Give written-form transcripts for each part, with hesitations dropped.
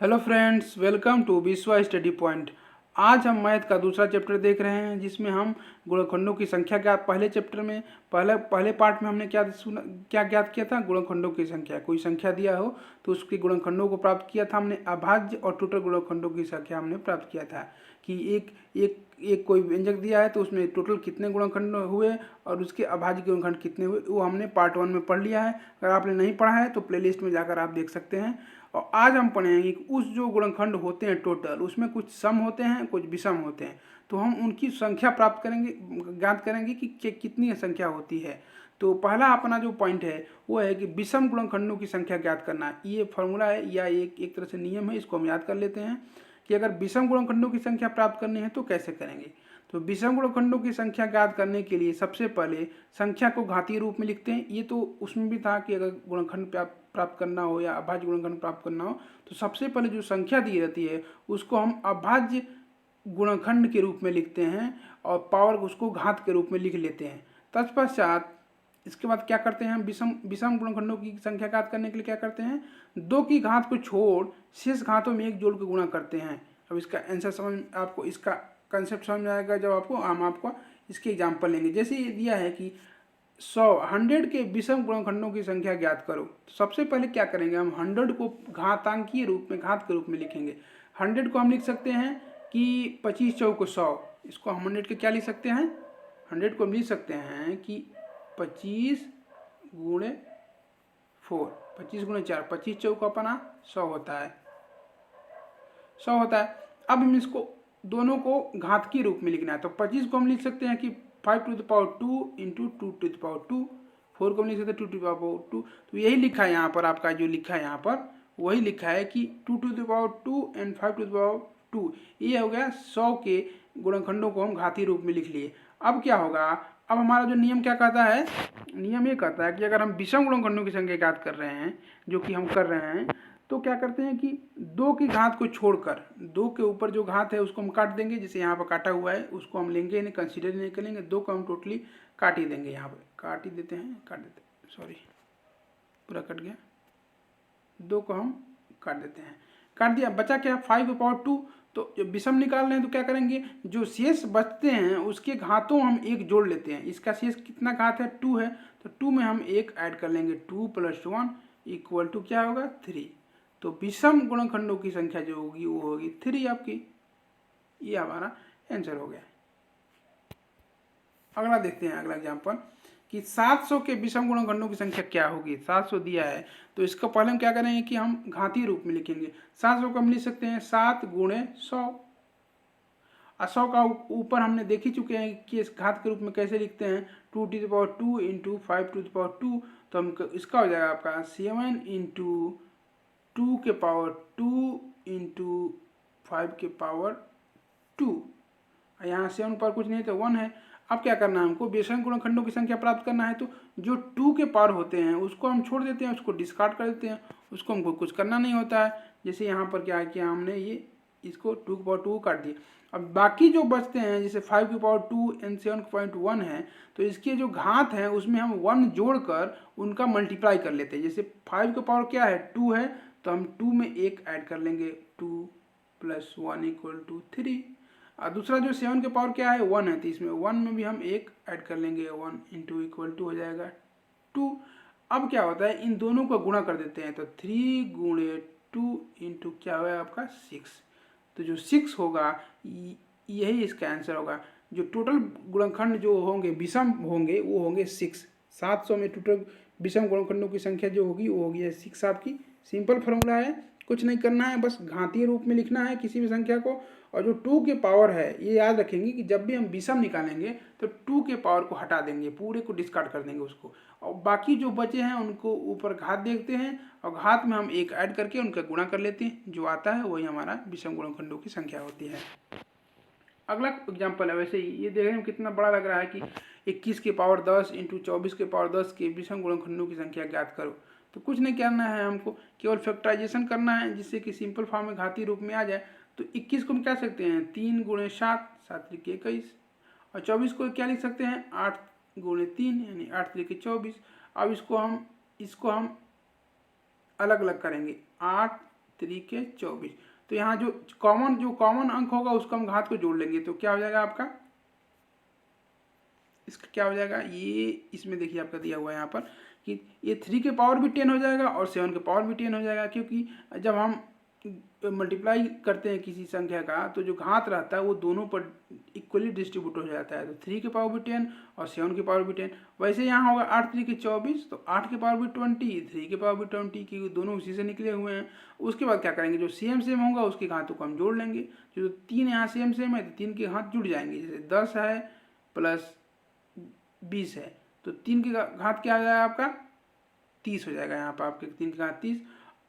Hello friends, welcome to विश्वा study point. आज हम मैथ का दूसरा चैप्टर देख रहे हैं जिसमें हम गुणनखंडों की संख्या ज्ञात। पहले चैप्टर में पहले पार्ट में हमने क्या ज्ञात किया था? गुणनखंडों की संख्या। कोई संख्या दिया हो तो उसके गुणनखंडों को प्राप्त किया था हमने। अभाज्य और टोटल गुणनखंडों की संख्या हमने प्राप्त किया था कि एक एक एक कोई व्यंजक दिया है तो उसमें टोटल कितने गुणनखंड हुए और उसके अभाज्य गुणनखंड कितने हुए, वो हमने पार्ट 1 में पढ़ लिया है। अगर आपने नहीं पढ़ा है तो प्लेलिस्ट में जाकर आप देख सकते हैं। और आज हम पढ़ेंगे कि उस जो गुणनखंड होते हैं टोटल, उसमें कुछ सम होते हैं, कुछ विषम होते हैं। तो हम उनकी संख्या प्राप्त करेंगे, ज्ञात करेंगे कि कितनी संख्या होती है। तो पहला अपना जो पॉइंट है वो है कि विषम गुणनखंडों की संख्या ज्ञात करना। ये फॉर्मूला है या एक तरह से नियम है, इसको हम याद कर लेते हैं कि अगर विषम गुणनखंडों की संख्या प्राप्त करनी है तो कैसे करेंगे। तो विषम गुणनखंडों की संख्या ज्ञात करने के लिए सबसे पहले संख्या को घातीय रूप में लिखते हैं। ये तो उसमें भी था कि अगर गुणनखंड प्राप्त करना हो या अभाज्य गुणनखंड प्राप्त करना हो तो सबसे पहले जो संख्या दी रहती है उसको हम अभाज्य गुणनखंड के रूप में लिखते हैं और पावर उसको घात के रूप में लिख लेते हैं। तत्पश्चात इसके बाद क्या करते हैं हम विषम गुणनखंडों की संख्या ज्ञात करने के लिए क्या करते हैं, दो की घात को छोड़ शेष घातों में एक जोड़ के गुणा करते हैं। अब इसका आंसर समझ आपको, इसका कंसेप्ट समझ में आएगा जब हम आपको इसके एग्जाम्पल लेंगे। जैसे ये दिया है कि 100 के विषम गुणनखंडों की संख्या ज्ञात करो, तो सबसे पहले क्या करेंगे, हम 100 को घातांकीय रूप में, घात के रूप में लिखेंगे। 100 को हम लिख सकते हैं कि 25 चौको 100। इसको हम 100 के क्या लिख सकते हैं, 100 को हम लिख सकते हैं कि 25 गुणे 4, 25 गुणे 4, 25 चौको अपना 100 होता है, 100 होता है। अब हम इसको दोनों को घात के रूप में लिखना है, तो 25 को हम लिख सकते हैं कि 5 to the power 2 into 2 to the power 2। 4 को हम लिख सकते हैं 2 टू द पावर 2। तो यही लिखा है यहाँ पर, आपका जो लिखा है यहाँ पर वही लिखा है कि 2 to the power 2 and 5 to the power 2। ये हो गया 100 के गुणनखंडों को हम घातीय रूप में लिख लिए। अब क्या होगा, अब हमारा जो नियम क्या कहता है, नियम ये कहता है कि अगर हम विषम गुणनखंडों की संख्या ज्ञात कर रहे हैं, जो कि हम कर रहे हैं, तो क्या करते हैं कि दो की घात को छोड़कर दो के ऊपर जो घात है उसको हम काट देंगे। जैसे यहाँ पर काटा हुआ है उसको हम लेंगे नहीं, कंसीडर नहीं करेंगे, दो को हम टोटली काट ही देंगे। यहाँ पर काट ही देते हैं, काट देते हैं, सॉरी पूरा कट गया, दो को हम काट देते हैं, काट दिया, बचा क्या 5/2। तो जब विषम निकाल रहे हैं तो क्या करेंगे, जो शेष बचते हैं उसके घातों हम एक जोड़ लेते हैं। इसका शेष कितना घात है, 2 है, तो 2 में हम एक ऐड कर लेंगे, 2 + 1 इक्वल टू क्या होगा, 3। तो विषम गुणनखंडों की संख्या जो होगी वो होगी 3 आपकी। ये हमारा आंसर हो गया। अगला देखते हैं, अगला एग्जांपल कि 700 के विषम गुणनखंडों की संख्या क्या होगी। 700 दिया है तो इसका पहले हम क्या करेंगे कि हम घातीय रूप में लिखेंगे। 700 को हम लिख सकते हैं 7 गुणे 100। 100 का ऊपर हमने देख ही चुके हैं कि इस घात के रूप में कैसे लिखते हैं, 2 to the power 2 into 5 to the power 2। तो हम इसका हो जाएगा आपका 7 इंटू 2 के पावर 2 इंटू 5 के पावर 2। यहाँ 7 पर कुछ नहीं तो 1 है। अब क्या करना है, हमको विषम गुणनखंडों की संख्या प्राप्त करना है। तो जो 2 के पावर होते हैं उसको हम छोड़ देते हैं, उसको डिस्कार्ड कर देते हैं, उसको हमको कुछ करना नहीं होता है। जैसे यहाँ पर क्या किया हमने, ये इसको 2 के पावर 2 काट दिया। अब बाकी जो बचते हैं जैसे 5 के पावर 2 एंड 7.1 है, तो इसके जो घात हैं उसमें हम 1 जोड़कर उनका मल्टीप्लाई कर लेते हैं। जैसे 5 के पावर क्या है, 2 है, तो हम 2 में एक ऐड कर लेंगे, 2 + 1 = 3। और दूसरा जो 7 के पावर क्या है, 1 है, तो इसमें 1 में भी हम एक ऐड कर लेंगे, 1 इंटू इक्वल टू हो जाएगा 2। अब क्या होता है, इन दोनों को गुणा कर देते हैं, तो 3 गुणे 2 इंटू क्या हुआ आपका 6। तो जो 6 होगा यही इसका आंसर होगा। जो टोटल गुणनखंड जो होंगे विषम होंगे वो होंगे 6। 700 में टोटल विषम गुणनखंडों की संख्या जो होगी वो होगी 6 आपकी। सिंपल फॉर्मूला है, कुछ नहीं करना है, बस घातीय रूप में लिखना है किसी भी संख्या को। और जो 2 के पावर है, ये याद रखेंगे कि जब भी हम विषम निकालेंगे तो 2 के पावर को हटा देंगे, पूरे को डिस्कार्ड कर देंगे उसको, और बाकी जो बचे हैं उनको ऊपर घात देखते हैं और घात में हम एक ऐड करके उनका गुणा कर लेते हैं। जो आता है वही हमारा विषम गुणनखंडों की संख्या होती है। अगला एग्जाम्पल है, वैसे ये देखने में कितना बड़ा लग रहा है कि 21 के पावर 10 इंटू 24 के पावर 10 के विषम गुणनखंडों की संख्या ज्ञात करो। तो कुछ नहीं करना है, हमको केवल फैक्टराइजेशन करना है जिससे कि सिंपल फॉर्म में घातीय रूप में आ जाए। तो 21 को हम क्या सकते हैं, 3 गुणे 7, 7 त्रिक 21। और 24 को क्या लिख सकते हैं, 8 गुणे 3 यानी 8 त्रिक 24। अब इसको हम अलग अलग करेंगे, 8 3 के 24। तो यहाँ जो कॉमन अंक होगा उसको हम घात को जोड़ लेंगे, तो क्या हो जाएगा आपका, इसका क्या हो जाएगा, ये इसमें देखिए आपका दिया हुआ है यहाँ पर कि ये 3 के पावर भी 10 हो जाएगा और 7 के पावर भी 10 हो जाएगा, क्योंकि जब हम मल्टीप्लाई करते हैं किसी संख्या का तो जो घात रहता है वो दोनों पर इक्वली डिस्ट्रीब्यूट हो जाता है। तो 3 के पावर भी 10 और 7 के पावर भी 10। वैसे यहाँ होगा 8 3 के 24, तो 8 के पावर भी 20, 3 के पावर भी 20, क्योंकि दोनों उसी से निकले हुए हैं। उसके बाद क्या करेंगे, जो सेम होगा उसके घातों को हम जोड़ लेंगे। जो 3 यहाँ सेम है तो 3 के घात जुड़ जाएंगे, जैसे 10 है प्लस 20 है तो 3 के घात क्या आ जाएगा आपका 30 हो जाएगा। यहाँ पर आपके 3 का घात 30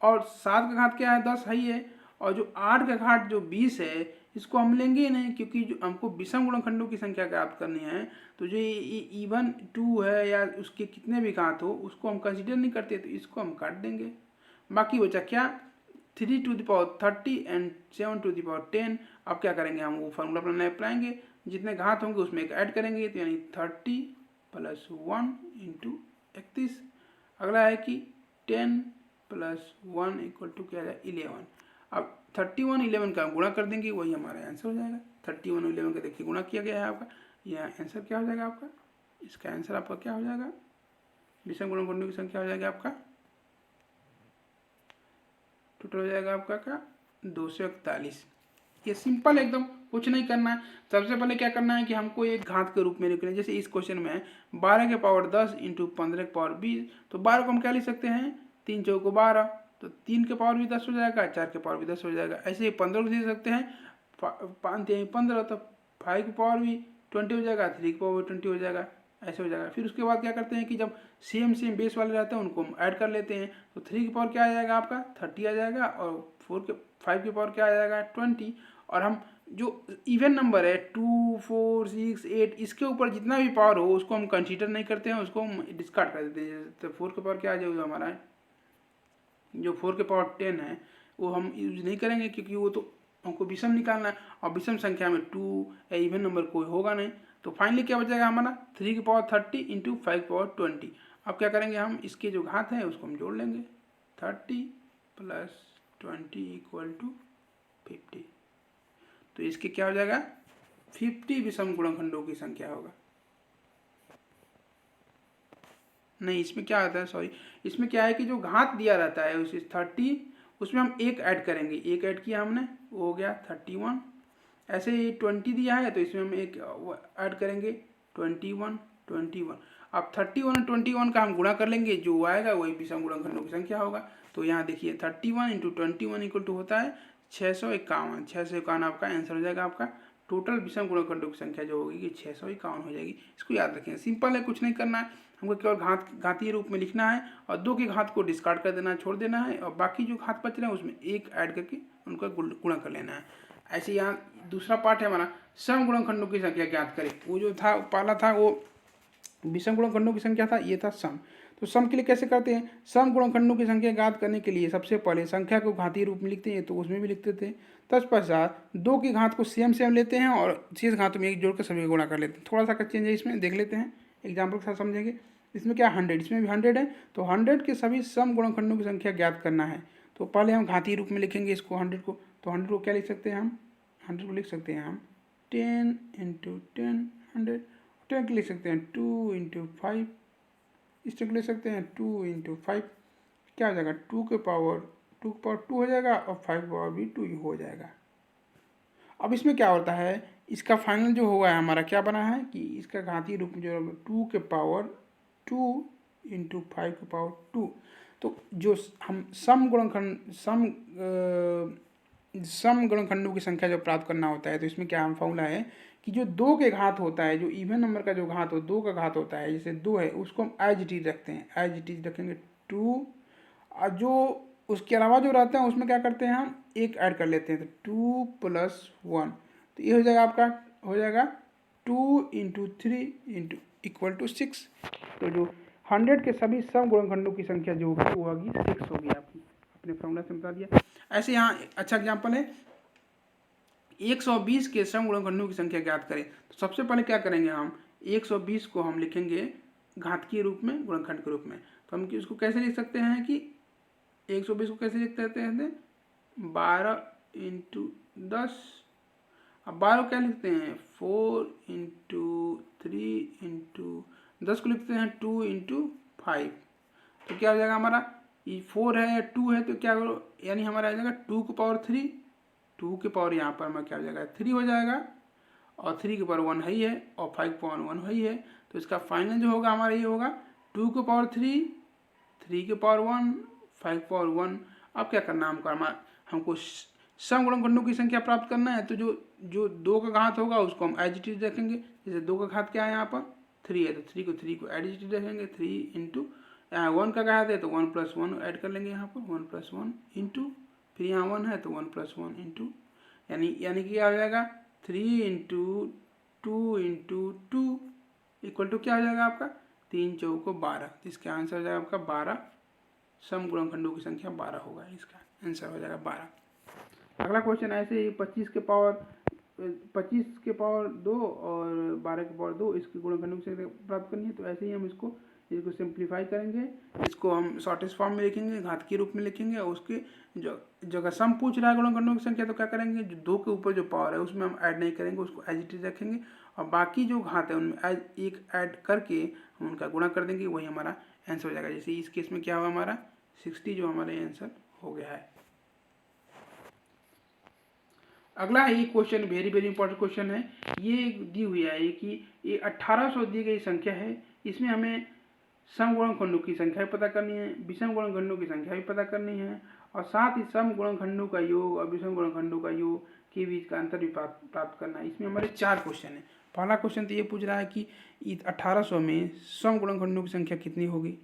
और 7 का घात क्या है 10 है ही है। और जो 8 का घात जो 20 है इसको हम लेंगे ही नहीं, क्योंकि जो हमको विषम गुणनखंडों की संख्या प्राप्त करनी है तो जो इवन 2 है या उसके कितने भी घात हो उसको हम कंसिडर नहीं करते, तो इसको हम काट देंगे। बाकी बचा क्या 3 to the power 30 and 7 to the power 10। अब क्या करेंगे, हम वो फार्मूला अपना अप्लाएंगे, जितने घात होंगे उसमें एक ऐड करेंगे, तो यानी 30 प्लस 1 इंटू 31। अगला है कि 10 प्लस 1 इक्वल टू क्या है 11। अब 31 11 का गुणा कर देंगे, वही हमारा आंसर हो जाएगा। 31 11 का देखिए गुणा किया गया है आपका, यह आंसर क्या हो जाएगा आपका, इसका आंसर आपका क्या हो जाएगा, विषम गुणनखंडों की संख्या हो जाएगा आपका, टोटल हो जाएगा आपका क्या 241। ये सिंपल एकदम, कुछ नहीं करना है। सबसे पहले क्या करना है कि हमको एक घात के रूप में लिखना है। जैसे इस क्वेश्चन में है 12 के पावर 10 इंटू 15 के पावर 20, तो 12 को हम क्या लिख सकते हैं 3 चौको 12, तो 3 के पावर भी 10 हो जाएगा, 4 के पावर भी 10 हो जाएगा। ऐसे ही 15 को लिख सकते हैं 5 3 15, तो 5 के पावर भी 20 हो जाएगा, 3 के पावर भी 20 हो जाएगा, ऐसे हो जाएगा। फिर उसके बाद क्या करते हैं कि जब सेम बेस वाले रहते हैं उनको हम ऐड कर लेते हैं, तो 3 के पावर क्या आ जाएगा आपका 30 आ जाएगा और 5 के पावर क्या आ जाएगा 20। और हम जो इवन नंबर है 2 4 6 8 इसके ऊपर जितना भी पावर हो उसको हम कंसीडर नहीं करते हैं, उसको हम डिस्कार्ड कर देते हैं। तो 4 के पावर क्या आ जाएगा हमारा, जो 4 के पावर 10 है वो हम यूज नहीं करेंगे, क्योंकि वो तो हमको विषम निकालना है और विषम संख्या में 2 या इवन नंबर कोई होगा नहीं। तो फाइनली क्या बचेगा हमारा 3 के पावर 30 इंटू 5 के पावर 20। अब क्या करेंगे, हम इसके जो घात है उसको हम जोड़ लेंगे, 30 प्लस 20 इक्वल टू 50। तो इसके क्या हो जाएगा 50 विषम गुणनखंडों की संख्या होगा। नहीं, इसमें क्या आता है, सॉरी, इसमें क्या है कि जो घात दिया रहता है उस 30 उसमें हम एक ऐड करेंगे, एक ऐड किया हमने वो हो गया 31। ऐसे ही 20 दिया है तो इसमें हम एक ऐड करेंगे 21। अब 31 और 21 का हम गुणा कर लेंगे, जो आएगा वही विषम गुणनखंडों की संख्या होगा। तो यहाँ देखिए 31 इंटू 21 इक्वल टू होता है 651। 651 आपका आंसर हो जाएगा। आपका टोटल विषम गुणनखंडों की संख्या जो होगी 651 हो जाएगी। इसको याद रखें, सिंपल है, कुछ नहीं करना है, हमको केवल घातीय रूप में लिखना है और 2 के घात को डिस्कार्ड कर देना, छोड़ देना है, और बाकी जो घात बच रहे हैं उसमें एक ऐड करके उनका गुणा कर लेना है। ऐसे यहाँ दूसरा पार्ट है हमारा सम गुणनखंडों की संख्या ज्ञात करें। वो जो था पहला था वो विषम गुणनखंडों की संख्या था, ये था सम। तो सम के लिए कैसे करते हैं, सम गुणनखंडों की संख्या ज्ञात करने के लिए सबसे पहले संख्या को घातीय रूप में लिखते हैं, तो उसमें भी लिखते थे। तत्पश्चात 2 की घात को सेम लेते हैं और शेष घातों में एक जोड़कर सभी गुणा कर लेते हैं। थोड़ा सा का चेंज है इसमें, देख लेते हैं एग्जाम्पल के साथ समझेंगे। इसमें क्या 100, इसमें भी 100 है, तो 100 के सभी सम गुणनखंडों की संख्या ज्ञात करना है। तो पहले हम घातीय रूप में लिखेंगे इसको 100 को। तो 100 को क्या लिख सकते हैं हम, 100 को लिख सकते हैं हम 10 इंटू 10 100। 10 को लिख सकते हैं 2 इंटू 5, इस को ले सकते हैं 2 इंटू 5, क्या हो जाएगा 2 के पावर 2 हो जाएगा और 5 पावर भी 2 हो जाएगा। अब इसमें क्या होता है, इसका फाइनल जो हुआ है हमारा क्या बना है कि इसका घातीय रूप में जो 2 के पावर 2 इंटू 5 के पावर 2। तो जो हम सम गुणनखंडों की संख्या जो प्राप्त करना होता है, तो इसमें क्या हम फॉर्मूला है कि जो 2 के घात होता है, जो इवन नंबर का जो घात हो 2 का घात होता है, जैसे 2 है उसको हम एज इट इज रखते हैं, एज इट इज रखेंगे 2, और जो उसके अलावा जो रहते हैं उसमें क्या करते हैं हम एक ऐड कर लेते हैं, तो 2 प्लस 1। तो ये हो जाएगा आपका, हो जाएगा 2 इंटू 3 इंटू इक्वल टू 6। तो जो 100 के सभी सम गुणनखंडों की संख्या जो होगी वो होगी 6 होगी। आपकी अपने फॉर्मूला से बता दिया। ऐसे यहाँ अच्छा एग्जाम्पल है 120 के सम गुणनखंडों की संख्या ज्ञात करें। तो सबसे पहले क्या करेंगे, हम 120 को हम लिखेंगे घातीय रूप में, गुणनखंड के रूप में। तो हम इसको कैसे लिख सकते हैं कि 120 को कैसे लिख सकते हैं 12 इंटू 10। अब 12 क्या लिखते हैं 4 इंटू 3 इंटू 10 को लिखते हैं 2 इंटू 5। तो क्या हो जाएगा हमारा, ये 4 है या 2 है, तो क्या करो, यानी हमारा आ जाएगा 2 की पावर 3, 2 की पावर यहाँ पर हमारा क्या हो जाएगा 3 हो जाएगा, और 3 की पावर 1 है ही है, और 5 की पावर 1 है ही है। तो इसका फाइनल जो होगा हमारा ये होगा 2 की पावर 3, 3 की पावर 1, 5 की पावर 1। अब क्या करना है हमको सम गुणनखंडों की संख्या प्राप्त करना है। तो जो 2 का घात होगा उसको हम एज इट इज रखेंगे। जैसे 2 का घात क्या है यहाँ पर 3 है, तो 3 को एज इट इज रखेंगे। 3 इंटू यहाँ 1 का घात है तो 1 + 1 ऐड कर लेंगे यहाँ पर, 1 + 1 इंटू, फिर यहाँ 1 है तो 1 + 1 इंटू, यानी कि क्या हो जाएगा 3 इंटू 2 इंटू 2 इक्वल टू क्या हो जाएगा आपका 3 चौको 12। इसका आंसर हो जाएगा आपका 12। सम गुणनखंडों की संख्या 12 होगा, इसका आंसर हो जाएगा 12। अगला क्वेश्चन ऐसे ही 25 के पावर 2 और 12 के पावर 2 इसकी गुणनखंडों की संख्या प्राप्त करनी है। तो ऐसे ही हम इसको सिंप्लीफाई करेंगे, इसको हम शॉर्टेस्ट फॉर्म में लिखेंगे, घात के रूप में लिखेंगे, और उसके जगह सम पूछ रहा है गुणनखंडों की संख्या तो क्या करेंगे, जो 2 के ऊपर जो पावर है उसमें हम ऐड नहीं करेंगे, उसको एज इट इज रखेंगे, और बाकी जो घात है उनमें एक ऐड करके हम उनका गुणा कर देंगे, वही हमारा आंसर हो जाएगा। जैसे इस केस में क्या हुआ हमारा 60 जो हमारा आंसर हो गया है। अगला ये question very very important question है। ये दी हुई है कि ये 1800 दी गई संख्या है, इसमें हमें सम गुणनखंडों की संख्या भी पता करनी है, विषम गुणनखंडों की संख्या भी पता करनी है, और साथ ही सम गुणनखंडों का योग और विषम गुणनखंडों का योग के बीच का अंतर भी प्राप्त करना है। इसमें हमारे 4 क्वेश्चन है। पहला क्वेश्चन तो ये पूछ रहा है कि 1800 में सम गुणनखंडों की संख्या कितनी होगी।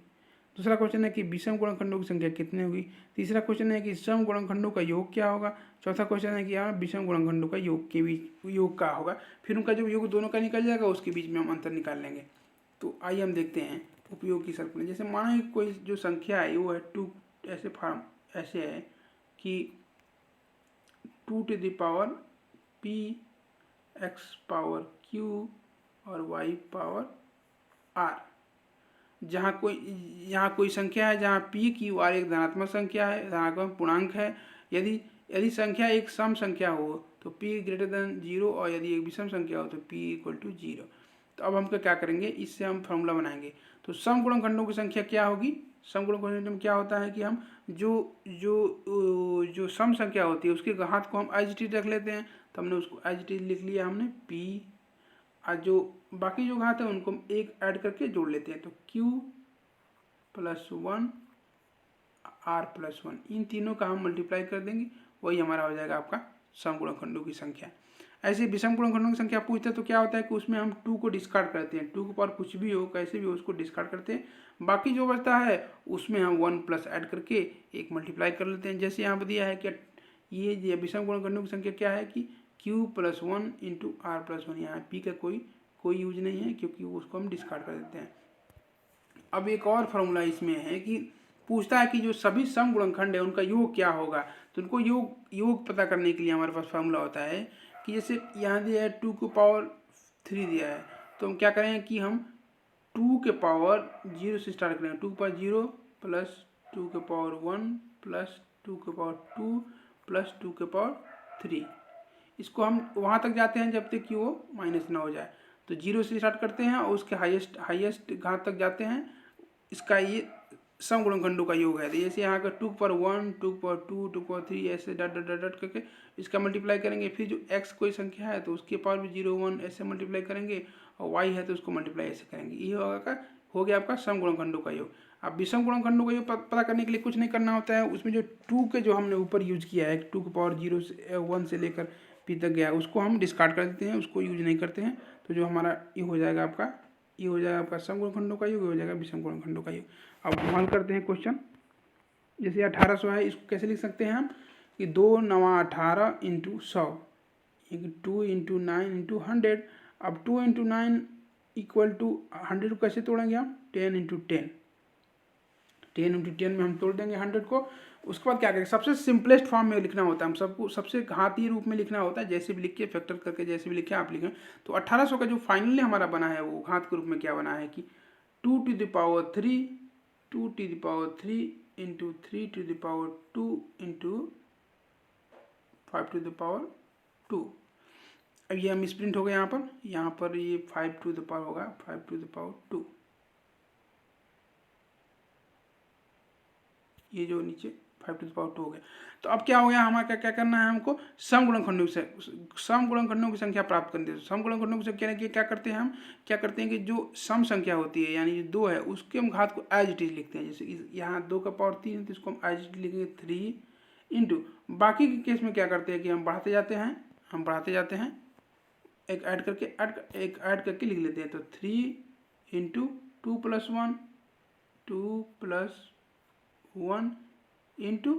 दूसरा क्वेश्चन है कि विषम गुणनखंडों की संख्या कितनी होगी। तीसरा क्वेश्चन है कि सम गुणनखंडों का योग क्या होगा। चौथा क्वेश्चन है कि यहाँ विषम गुणनखंडों का योग के बीच योग क्या होगा। फिर उनका जो योग दोनों का निकल जाएगा उसके बीच में हम अंतर निकाल लेंगे। तो आइए हम देखते हैं उपयोग की सर्कल। जैसे मानो कोई जो संख्या है वो है 2, ऐसे है कि 2 to the power p x power q और y पावर r। यहाँ कोई संख्या है जहाँ p q r एक धनात्मक संख्या है, धनात्मक पूर्णांक है। यदि संख्या एक सम संख्या हो तो p > 0, और यदि एक विषम संख्या हो तो p = 0। तो अब हम क्या करेंगे, इससे हम फॉर्मूला बनाएंगे। तो सम गुणनखंडों की संख्या क्या होगी, सम गुणनखंडों में क्या होता है कि हम जो सम संख्या होती है उसके घात को हम एज इट इज रख लेते हैं। तो हमने उसको एज इट इज लिख लिया हमने p, और जो बाकी जो घात है उनको हम एक ऐड करके जोड़ लेते हैं। तो q + 1 r + 1 इन तीनों का हम मल्टीप्लाई कर देंगे, वही हमारा हो जाएगा आपका सम गुणनखंडों की संख्या। ऐसे विषम गुणनखंडों की संख्या पूछते हैं तो क्या होता है कि उसमें हम 2 को डिस्कार्ड करते हैं। 2 के पावर कुछ भी हो कैसे भी हो उसको डिस्कार्ड करते हैं, बाकी जो बचता है उसमें हम 1 प्लस ऐड करके एक मल्टीप्लाई कर लेते हैं। जैसे यहाँ पर दिया है कि ये विषम गुणनखंडों की संख्या क्या है कि q + 1 इंटू r + 1। यहाँ p का कोई यूज नहीं है क्योंकि उसको हम डिस्कार्ड कर देते हैं। अब एक और फॉर्मूला इसमें है कि पूछता है कि जो सभी सम गुणनखंड है उनका योग क्या होगा। तो उनको योग पता करने के लिए हमारे पास फॉर्मूला होता है कि जैसे यहाँ दिया है 2 की पावर 3 दिया है, तो हम क्या करें कि हम 2 के पावर 0 से स्टार्ट करेंगे। 2 की पावर 0 प्लस 2 के पावर 1 प्लस 2 के पावर 2 प्लस 2 के पावर 3। इसको हम वहाँ तक जाते हैं जब तक कि वो माइनस ना हो जाए। तो 0 से स्टार्ट करते हैं और उसके हाईएस्ट घात तक जाते हैं। इसका ये सम गुणनखंडों का योग है। जैसे यहाँ का 2 की पावर 1, 2 की पावर 2, 2 की पावर 3 ऐसे डट करके इसका मल्टीप्लाई करेंगे। फिर जो x कोई संख्या है तो उसके पावर भी 0, 1 ऐसे मल्टीप्लाई करेंगे, और y है तो उसको मल्टीप्लाई ऐसे करेंगे। ये हो गया आपका सम गुणनखंडों का योग। अब विषम गुणनखंडों का योग पता करने के लिए कुछ नहीं करना होता है। उसमें जो 2 के जो हमने ऊपर यूज किया है 2 की पावर 0 से 1 से लेकर p तक गया उसको हम डिस्कार्ड कर देते हैं, उसको यूज नहीं करते हैं। तो जो हमारा ये हो जाएगा आपका सम गुणनखंडों का योग, हो जाएगा विषम गुणनखंडों का योग। अब हम हल करते हैं क्वेश्चन। जैसे 1800 है, इसको कैसे लिख सकते हैं हम कि 2 × 9 = 18 इंटू 100, 2 × 9 इंटू 100। अब 2 × 9 इक्वल टू 100 को कैसे तोड़ेंगे हम 10 × 10, 10 × 10 में हम तोड़ देंगे 100 को। उसके बाद क्या करेंगे, सबसे सिंपलेस्ट फॉर्म में लिखना होता है, हम सबको सबसे घातीय रूप में लिखना होता है। जैसे भी लिखिए फैक्टर करके जैसे भी लिखे आप लिखें। तो 1800 का जो फाइनली हमारा बना है वो घात के रूप में क्या बना है कि 2 to the power 3, 2 to the power 3 into 3 to the power 2 into 5⁻²। अब ये हम स्प्रिंट हो गए यहाँ पर ये 5 होगा 5⁻²। ये जो नीचे 5⁻² हो गया। तो अब क्या हो गया, हमारा क्या करना है, हमको समगुणनखंडों की संख्या प्राप्त करनी है। समगुणनखंडों की संख्या के क्या करते हैं, हम क्या करते हैं कि जो सम संख्या होती है यानी जो 2 है उसके हम घात को एज इट इज लिखते हैं। जैसे यहाँ 2⁻³ है तो इसको हम एज इट इज लिखेंगे 3 इंटू, बाकी के केस में क्या करते हैं कि हम बढ़ाते जाते हैं एक ऐड करके लिख लेते हैं। तो 3 इंटू 2 + 1 2 + 1 इंटू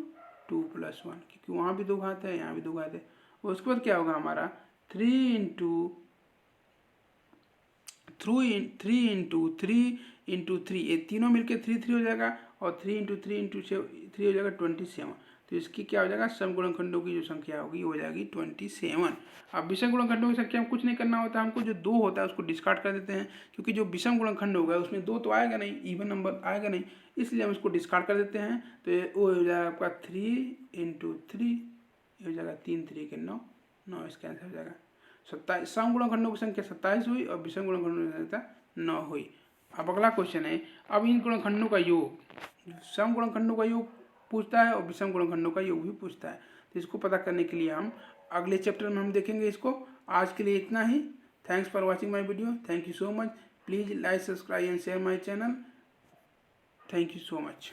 2 + 1, क्योंकि वहाँ भी 2 घात है यहाँ भी 2 घात है। उसके बाद क्या होगा हमारा 3 इंटू 3, ये तीनों मिलके 3 हो जाएगा और 3 इंटू 3 हो जाएगा 27। तो इसकी क्या हो जाएगा, समगुणनखंडों की जो संख्या होगी वो हो जाएगी 27। अब विषम गुणनखंडों की संख्या में कुछ नहीं करना होता, हमको जो 2 होता है उसको डिस्कार्ड कर देते हैं, क्योंकि जो विषम गुणनखंड होगा उसमें 2 तो आएगा नहीं, इवन नंबर आएगा नहीं, इसलिए हम इसको डिस्कार्ड कर देते हैं। तो ये वो हो जाएगा आपका 3 इंटू 3, ये हो जाएगा 3 3 के 9, 9 इसका आंसर हो जाएगा 27। समगुणनखंडों की संख्या 27 हुई और विषम गुणनखंडों की संख्या 9 हुई। अब अगला क्वेश्चन है, अब इन गुणनखंडों का योग, सम गुणनखंडों का योग पूछता है और विषम गुणनखंडों का योग भी पूछता है। तो इसको पता करने के लिए हम अगले चैप्टर में हम देखेंगे इसको। आज के लिए इतना ही। Thanks for watching my video. Thank you so much. Please like, subscribe and share my channel. Thank you so much.